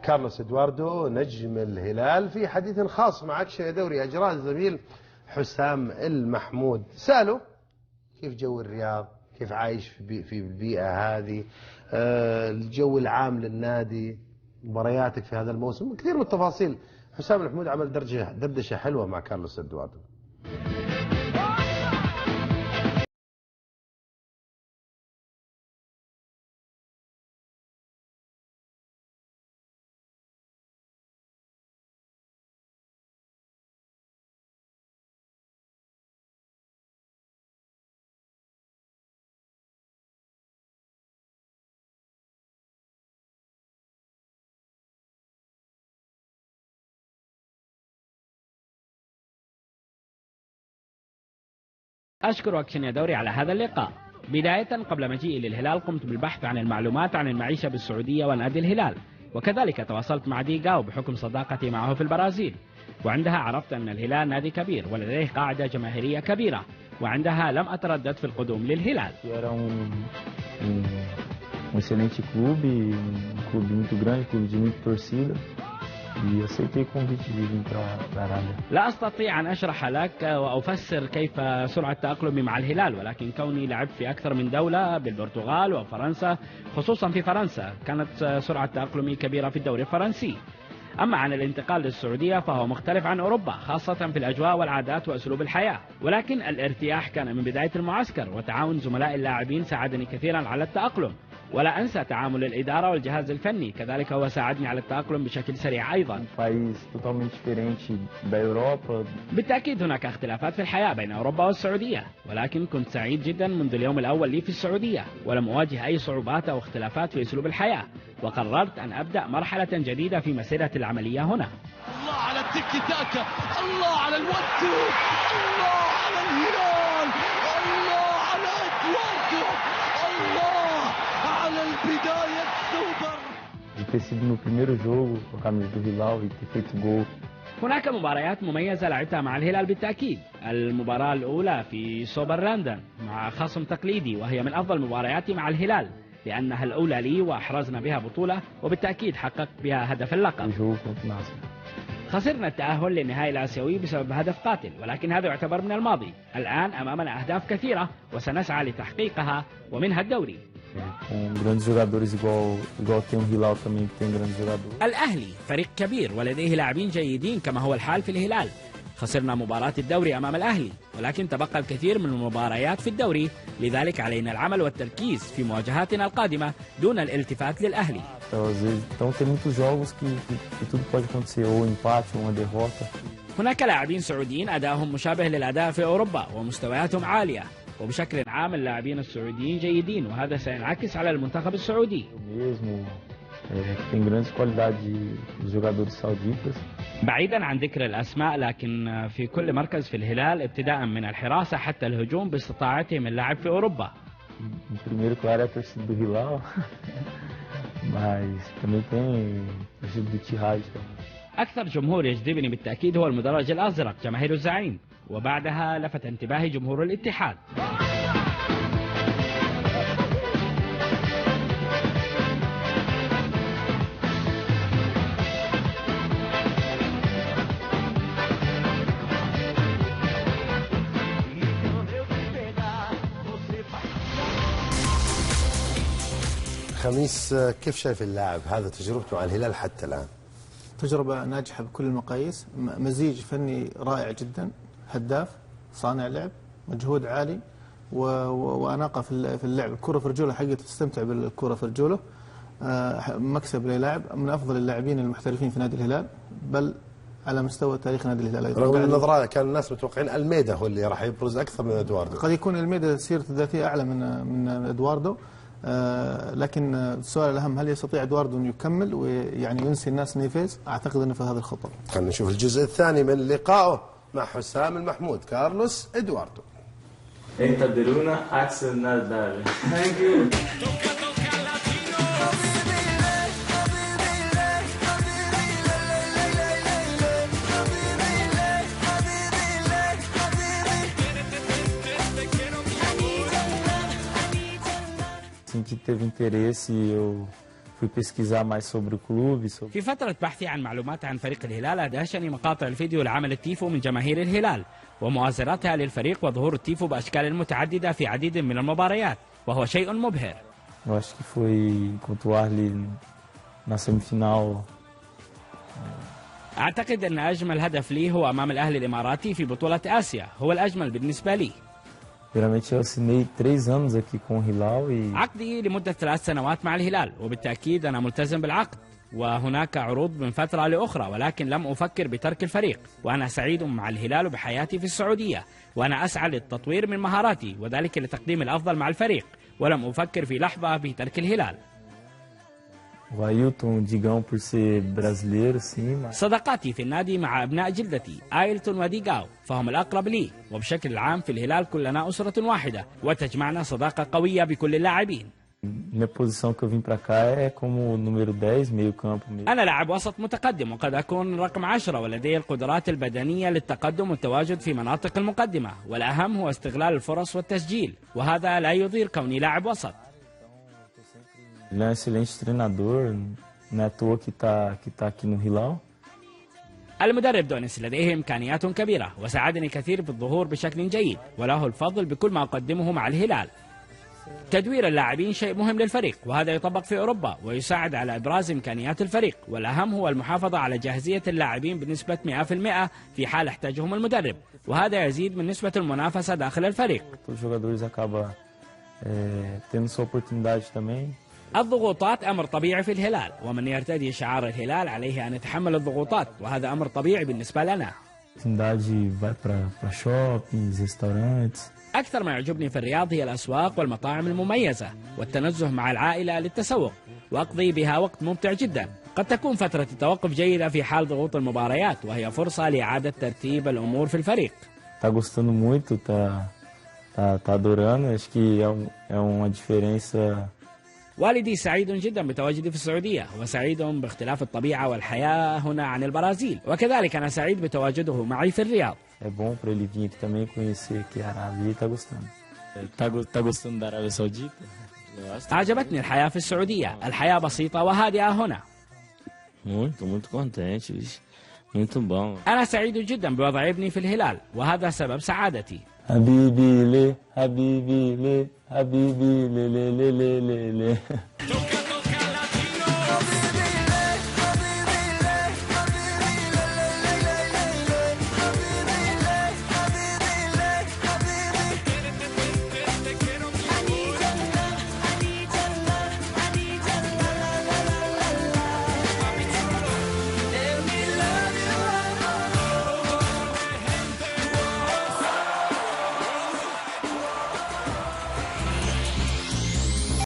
كارلوس إدواردو نجم الهلال في حديث خاص مع أكشن دوري أجراء الزميل حسام المحمود. سأله كيف جو الرياض، كيف عايش في البيئة هذه، الجو العام للنادي، مبارياتك في هذا الموسم، كثير من التفاصيل. حسام المحمود عمل دردشة حلوة مع كارلوس إدواردو. أشكر أكشن يا دوري على هذا اللقاء. بداية قبل مجيئي للهلال قمت بالبحث عن المعلومات عن المعيشة بالسعودية ونادي الهلال، وكذلك تواصلت مع ديغاو بحكم صداقتي معه في البرازيل، وعندها عرفت أن الهلال نادي كبير ولديه قاعدة جماهيرية كبيرة، وعندها لم أتردد في القدوم للهلال. excelente clube, clube muito grande, clube de muita torcida. aceitei o convite de vir para a Arábia. لا أستطيع أن أشرح لك وأفسر كيف سرعة تأقلمي مع الهلال، ولكن كوني لعبت في أكثر من دولة بالبرتغال وفرنسا، خصوصا في فرنسا كانت سرعة تأقلمي كبيرة في الدوري الفرنسي. أما عن الانتقال للسعودية فهو مختلف عن أوروبا، خاصة في الأجواء والعادات وأسلوب الحياة، ولكن الارتياح كان من بداية المعسكر، وتعاون زملاء اللاعبين ساعدني كثيرا على التأقلم، ولا أنسى تعامل الإدارة والجهاز الفني، كذلك هو ساعدني على التأقلم بشكل سريع أيضا. بالتأكيد هناك اختلافات في الحياة بين أوروبا والسعودية، ولكن كنت سعيد جدا منذ اليوم الأول لي في السعودية، ولم أواجه أي صعوبات أو اختلافات في أسلوب الحياة، وقررت أن أبدأ مرحلة جديدة في مسيرة العملية هنا. الله على التيكي تاكا، الله على الوتو، الله على الهلال، الله على إدواردو، الله على البداية السوبر. ter sido no primeiro jogo com a camisa do Hilal e ter feito gol. هناك مباريات مميزة لعبتها مع الهلال بالتأكيد. المباراة الأولى في سوبر لندن مع خصم تقليدي، وهي من أفضل مبارياتي مع الهلال لأنها الأولى لي وأحرزنا بها بطولة، وبالتأكيد حققت بها هدف اللقب. خسرنا التأهل للنهائي الآسيوي بسبب هدف قاتل، ولكن هذا يعتبر من الماضي. الآن أمامنا أهداف كثيرة وسنسعى لتحقيقها ومنها الدوري. الأهلي فريق كبير ولديه لاعبين جيدين كما هو الحال في الهلال. خسرنا مباراة الدوري أمام الأهلي، ولكن تبقى الكثير من المباريات في الدوري، لذلك علينا العمل والتركيز في مواجهاتنا القادمة دون الالتفات للأهلي. هناك لاعبين سعوديين أداءهم مشابه للأداء في أوروبا ومستوياتهم عالية، وبشكل عام اللاعبين السعوديين جيدين، وهذا سينعكس على المنتخب السعودي. بعيدا عن ذكر الأسماء، لكن في كل مركز في الهلال ابتداء من الحراسة حتى الهجوم باستطاعتهم اللعب في أوروبا. أكثر جمهور يجذبني بالتأكيد هو المدرج الأزرق جماهير الزعيم، وبعدها لفت انتباهي جمهور الاتحاد. خميس، كيف شايف اللاعب هذا تجربته مع الهلال حتى الآن؟ تجربة ناجحة بكل المقاييس، مزيج فني رائع جدا، هداف، صانع لعب، مجهود عالي وأناقة في اللعب. الكرة في رجوله حقيقة تستمتع بالكرة في رجوله. مكسب للاعب من أفضل اللاعبين المحترفين في نادي الهلال، بل على مستوى تاريخ نادي الهلال أيضا. رغم النظرة كان الناس متوقعين الميدا هو اللي راح يبرز أكثر من إدواردو. قد يكون الميدا سيرته الذاتية أعلى من إدواردو، لكن السؤال الأهم، هل يستطيع إدواردو أن يكمل ويعني ينسي الناس نيفيز؟ أعتقد أنه في هذا الخطر. خلينا نشوف الجزء الثاني من لقائه مع حسام المحمود كارلوس إدواردو. أنت درونا عكس الناس ده. Thank you. Senti que teve interesse e eu fui pesquisar mais sobre o clube, sobre... في فترة بحثي عن معلومات عن فريق الهلال أدهشني مقاطع الفيديو لعمل التيفو من جماهير الهلال ومؤازرتها للفريق وظهور التيفو بأشكال متعددة في عديد من المباريات وهو شيء مبهر. Eu acho que foi contra o Arli na semifinal. أعتقد أن أجمل هدف لي هو أمام الأهلي الإماراتي في بطولة آسيا، هو الأجمل بالنسبة لي. Geralmente eu assinei 3 anos aqui com o Hilal e عقدي لمدة 3 سنوات مع الهلال وبالتأكيد أنا ملتزم بالعقد، وهناك عروض من فترة لأخرى ولكن لم أفكر بترك الفريق، وأنا سعيد مع الهلال وبحياتي في السعودية، وأنا أسعى للتطوير من مهاراتي وذلك لتقديم الأفضل مع الفريق، ولم أفكر في لحظة بترك الهلال. o Ailton, Digão por ser brasileiro, sim, mas صداقاتي في النادي مع أبناء جلدتي آيلتون وديغاو فهم الأقرب لي، وبشكل عام في الهلال كلنا أسرة واحدة وتجمعنا صداقة قوية بكل اللاعبين. minha posição que eu vim para cá é como número 10, meio campo mesmo. أنا لاعب وسط متقدم وقد أكون رقم 10 ولدي القدرات البدنية للتقدم والتواجد في مناطق المقدمة، والأهم هو استغلال الفرص والتسجيل، وهذا لا يضير كوني لاعب وسط. Ele é um excelente treinador, não é à toa que tá aqui no Hilal. المدرب دونيس لديه إمكانيات كبيرة وساعدني كثير في الظهور بشكل جيد وله الفضل بكل ما أقدمه مع الهلال. تدوير اللاعبين شيء مهم للفريق وهذا يطبق في أوروبا ويساعد على إبراز إمكانيات الفريق، والأهم هو المحافظة على جاهزية اللاعبين بنسبة 100% في حال احتاجهم المدرب، وهذا يزيد من نسبة المنافسة داخل الفريق. Todos os jogadores acabam tendo sua oportunidade também. الضغوطات أمر طبيعي في الهلال، ومن يرتدي شعار الهلال عليه أن يتحمل الضغوطات وهذا أمر طبيعي بالنسبة لنا. Oportunidade vai para shoppings, restaurantes. أكثر ما يعجبني في الرياض هي الأسواق والمطاعم المميزة والتنزه مع العائلة للتسوق وأقضي بها وقت ممتع جدا. قد تكون فترة التوقف جيدة في حال ضغوط المباريات وهي فرصة لإعادة ترتيب الأمور في الفريق. Tá gostando muito, tá adorando. Acho que é uma diferença. والدي سعيد جدا بتواجدي في السعودية وسعيد باختلاف الطبيعة والحياة هنا عن البرازيل، وكذلك أنا سعيد بتواجده معي في الرياض. É bom para ele vir aqui também conhecer aqui a Arábia e tá gostando. Tá gostando da Arábia Saudita? أعجبتني الحياة في السعودية، الحياة بسيطة وهادئة هنا. Muito contente, vixe. Muito bom. أنا سعيد جدا بوضع ابني في الهلال وهذا سبب سعادتي. حبيبي ليه حبيبي ليه حبيبي ليه ليه ليه ليه ليه